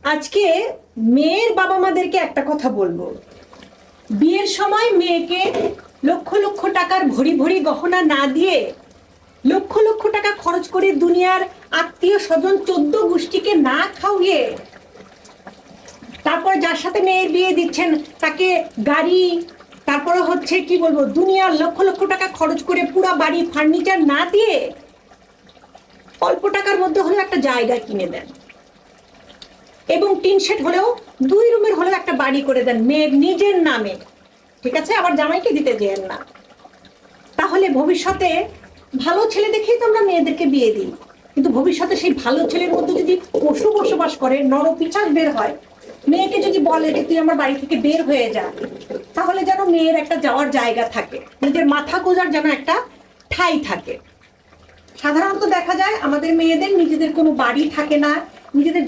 আজকে মেয়ের বাবা মাদেরকে একটা কথা বলবো। বিয়ের সময় মেয়েকে লক্ষ লক্ষ টাকার ভরি ভরি গহনা না দিয়ে লক্ষ লক্ষ টাকা খরচ করে দুনিয়ার আত্মীয় স্বজন 14 গোষ্ঠীকে না খাওয়িয়ে তারপর যার সাথে মেয়ের বিয়ে দিচ্ছেন তাকে গাড়ি, তারপরে হচ্ছে কি বলবো, দুনিয়ার লক্ষ লক্ষ টাকা খরচ করে পুরা বাড়ি ফার্নিচার না দিয়ে অল্প টাকার মধ্যে হলেও একটা জায়গা কিনে দেন এবং টিন শেড হলেও 2 রুমের হলেও একটা বাড়ি করে দেন মেয়ের নিজের নামে, ঠিক আছে? আবার জামাইকে দিতে যেন না। তাহলে ভবিষ্যতে ভালো ছেলে দেখেই তো আমরা মেয়েদেরকে বিয়ে দিই, কিন্তু ভবিষ্যতে সেই ভালো ছেলের মধ্যে যদি পশু বসবাস করে, নরপিশাচ বের হয়, মেয়েকে যদি বলে যে তুই আমার বাড়ি থেকে বের হয়ে যা, তাহলে যেন মেয়ের একটা যাওয়ার জায়গা থাকে, নিজের মাথা গোজার যেন একটা ঠাঁই থাকে। সাধারণত দেখা যায় আমাদের মেয়েদের নিজেদের কোনো বাড়ি থাকে না, নিজেদের